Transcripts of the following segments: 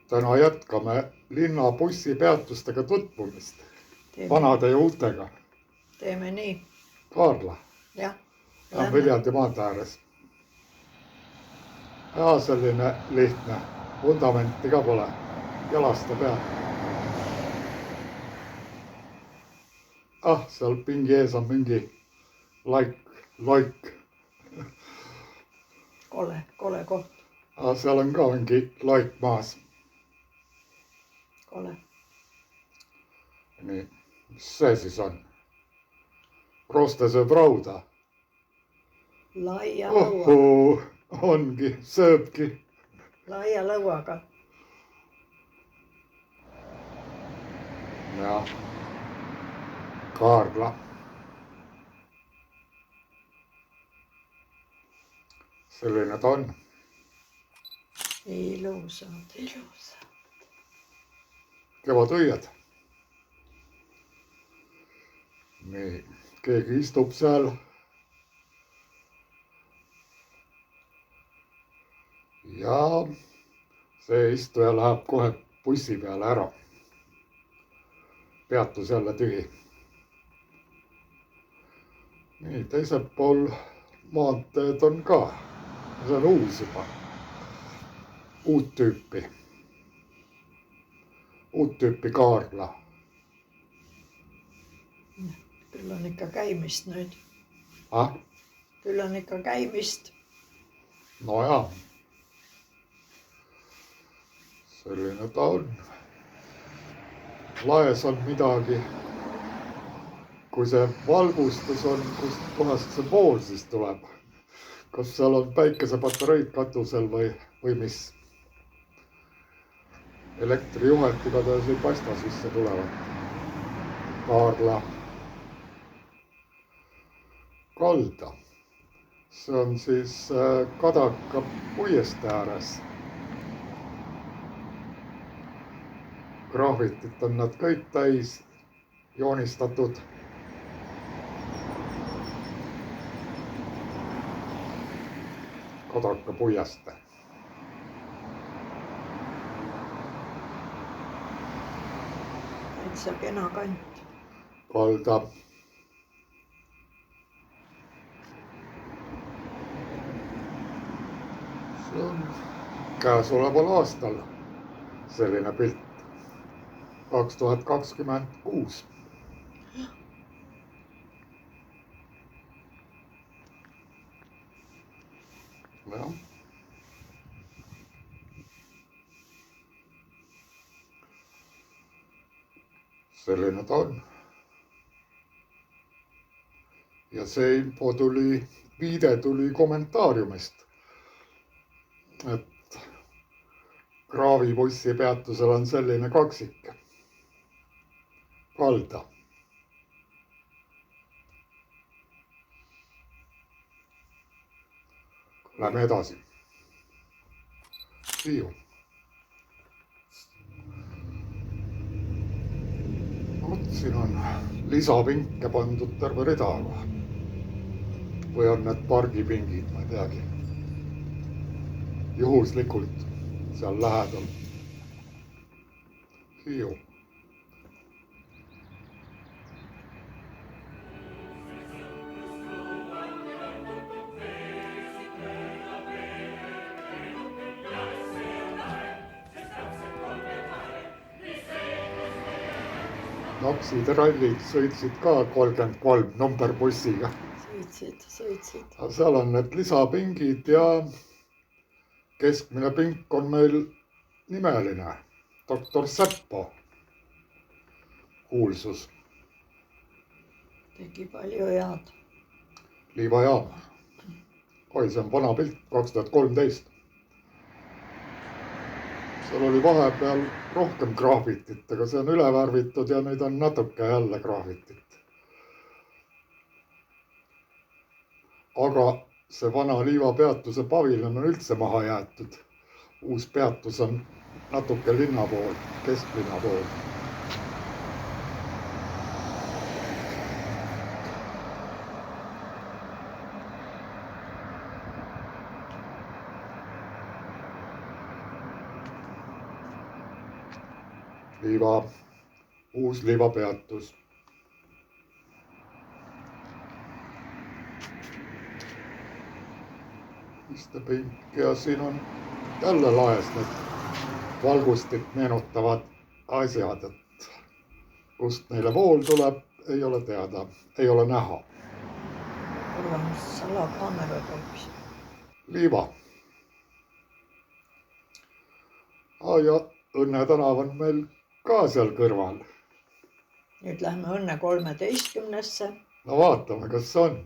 täna jätkame linna bussipeatustega tutvumist. Vanade ja uutega. Teeme nii. Kaarla. Jah. Ja Viljandi maantee ääres. Ja selline lihtne. Fundamenti ka pole. Jalaste peal. Seal pingi ees on mingi loik. Kole koht. Seal on ka mingi loik maas. Kole. Nii, mis see siis on? Rooste sööb rauda. Laia lõuaga. Ongi, sööbki. Laia lõuaga. Jah. Kaarla. Selline ta on. Ilusad. Kevadõied. Nii, keegi istub seal. Ja see istuja läheb kohe bussi peale ära. Peatus jälle tühi. Nii, teiselt pool maanteed on ka. See on uus juba. Uut tüüpi Kaarla. Küll on ikka käimist nüüd. Ah? Küll on ikka käimist. No jaa. Selline ta on. Laes on midagi. Kui see valgustus on, kust kohast see vool siis tuleb. Kas seal on päikesepatareid katusel või mis? Elektrijuhet igatahes ei paista sisse tulevat. Kaarla. Kalda. See on siis Kadaka puiestee ääres. Graafitit on nad kõik täis joonistatud. Kadaka puiestee. Täitsa kena kant. Kalda. See on käesoleval aastal selline pilt. 2026. Jah. Selline ta on. Ja see info viide tuli kommentaariumist. Et Kraavi bussipeatusel on selline kaksik. Kalda. Lähme edasi. Hiiu. Siin on lisapinke pandud terve rida. Või on need pargipingid, ma ei teagi. Juhuslikult seal lähedal. Hiiu. Napsid rallid sõitsid ka 33 numberbussiga. Sõitsid. Seal on need lisapingid ja keskmine pink on meil nimeline. Doktor Säppo. Kuulsus. Tegi palju head. Liivajaam. Oi, see on vana pilt, 2013. Seal oli vahepeal rohkem graafitit, aga see on üle värvitud ja nüüd on natuke jälle graafitit. Aga see vana liivapeatuse paviljon on üldse maha jäetud. Uus peatus on natuke linna pool, kesklinna pool. uus liivapeatus. Istepink ja siin on jälle laes need valgustit meenutavad asjad, et kust neile vool tuleb, ei ole teada, ei ole näha. arvamus salakaamera hoopis. Liiva. Ja Õnne tänav on meil ka seal kõrval. Nüüd lähme Õnne 13-sse. No vaatame, kas on.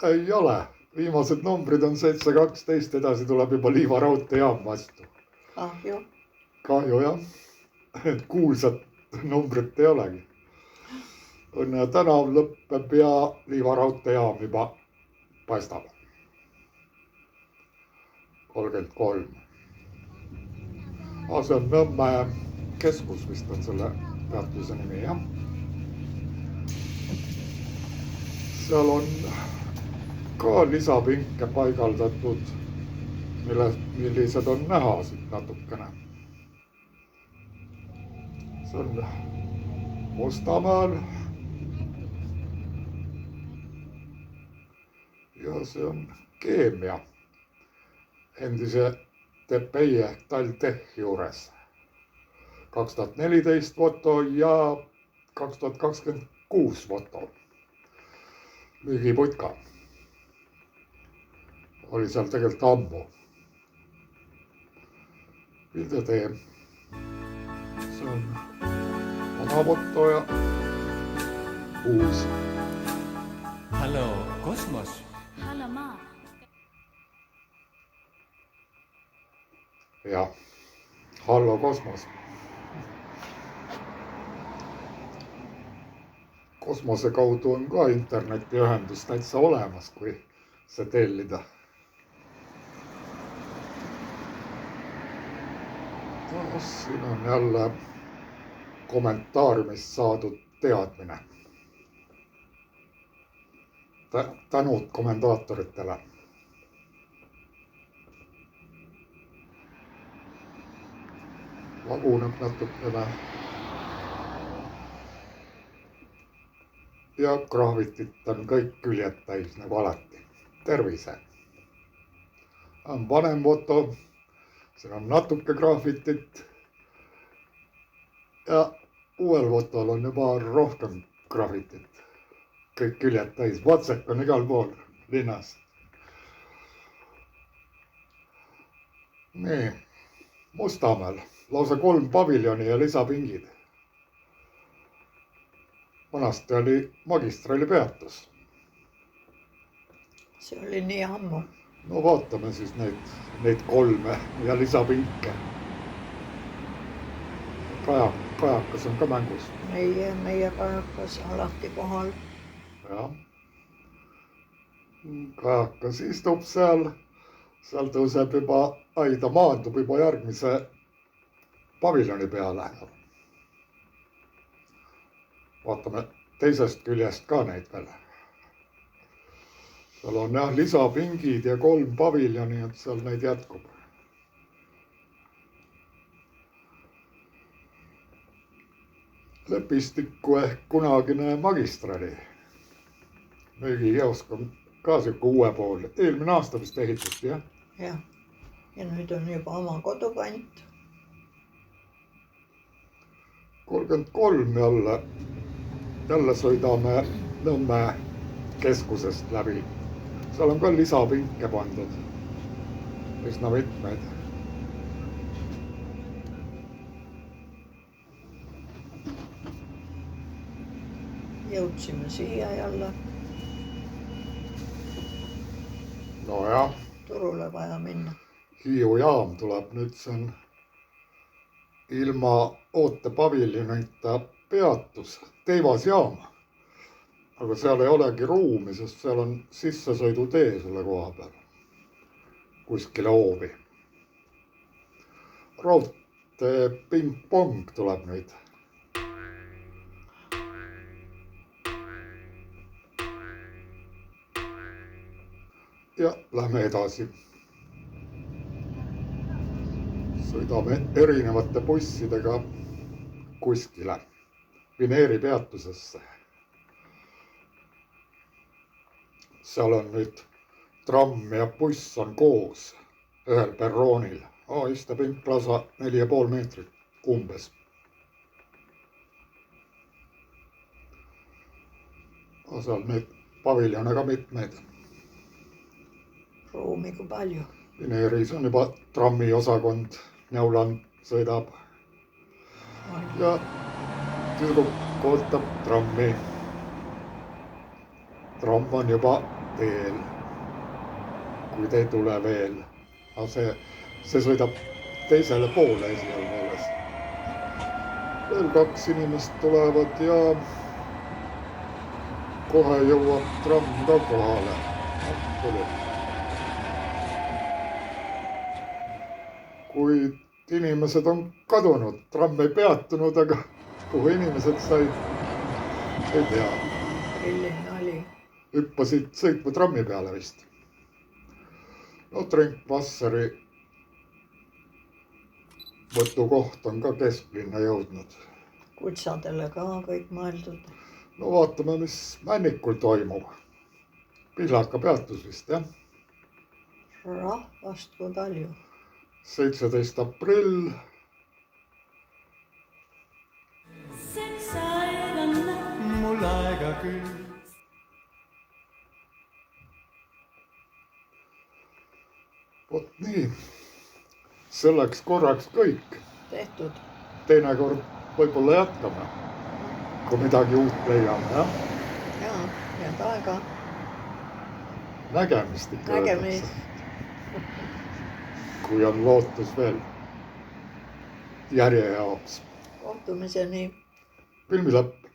Ei ole. Viimased numbrid on 712, edasi tuleb juba Liiva raudteejaam vastu. Kahju. Kahju jah, et kuulsat numbrit ei olegi. Õnne tänav lõppeb ja Liiva raudteejaam juba paistab. 33. See on Nõmme keskus vist on selle peatuse nimi, jah. Seal on ka lisapinke paigaldatud, millised on näha siit natukene. See on Mustamäel. Ja see on Keemia. Endise Tepei ehk TalTech juures. 2014 foto ja 2026 foto. Müügiputka. Oli seal tegelikult ammu. Pildetee. See on vana foto ja uus. Hallo, kosmos. Hallo maa. Ja hallo kosmos. Kosmose kaudu on ka internetiühendus täitsa olemas, kui see tellida. Siin on jälle kommentaariumist saadud teadmine. Tänud kommentaatoritele. Laguneb natukene. Ja graafitit on kõik küljed täis nagu alati. Tervise. On vanem foto. Siin on natuke graafitit. Ja uuel fotol on juba rohkem graafitit. Kõik küljed täis. Vatsek on igal pool linnas. Nii. Mustamäel. Lausa 3 paviljoni ja lisapingid. Vanasti oli magistrali peatus. See oli nii ammu. No vaatame siis neid 3 ja lisapinke. Kajakas on ka mängus. Meie kajakas alati kohal. Ja. Kajakas istub seal. Seal tõuseb juba, ta maandub juba järgmise paviljoni peale. Vaatame teisest küljest ka neid veel. Seal on jah lisapingid ja 3 paviljoni, et seal neid jätkub. Lepistikku ehk kunagine magistrali. Müügikiosk on ka siuke uue pool. Eelmine aasta vist ehitati, jah? Jah. Ja nüüd on juba oma kodukant. 33 jälle sõidame Nõmme keskusest läbi. Seal on ka lisapinke pandud. Üsna mitmeid. Jõudsime siia jälle. No jah. Turule vaja minna. Hiiu jaam tuleb nüüd, see on ilma ootepaviljonita peatus, teivasjaam. Aga seal ei olegi ruumi, sest seal on sissesõidutee selle koha peal. Kuskile hoovi. Raudtee ping-pong tuleb nüüd. Ja lähme edasi. sõidame erinevate bussidega kuskile Vineeri peatusesse. seal on nüüd tramm ja buss on koos ühel perroonil. Istepink lausa 4,5 meetrit umbes. seal neid paviljone ka mitmeid. ruumi kui palju. Vineeris on juba trammiosakond, Neuland sõidab ja tüdruk ootab trammi. tramm on juba teel, kui ta ei tule veel. see sõidab teisele poole esialgu alles. veel 2 inimest tulevad ja kohe jõuab tramm ka kohale. kuid inimesed on kadunud, tramm ei peatunud, aga kuhu inimesed said, ei tea. Prilline oli. Hüppasid sõitma trammi peale vist. Trinkvassari võtukoht on ka kesklinna jõudnud. Kutsadele ka kõik mõeldud. Vaatame, mis Männikul toimub. Pihlaka peatus vist, jah. Rahvast kui palju. 17. aprill. mul aega küll. Vot nii, selleks korraks kõik. Tehtud. Teinekord võib-olla jätkame, kui midagi uut leiame, jah. Jaa, head aega. Nägemist ikka Nägemist. kui on lootus veel järje jaoks. Kohtumiseni. Filmi lõpp.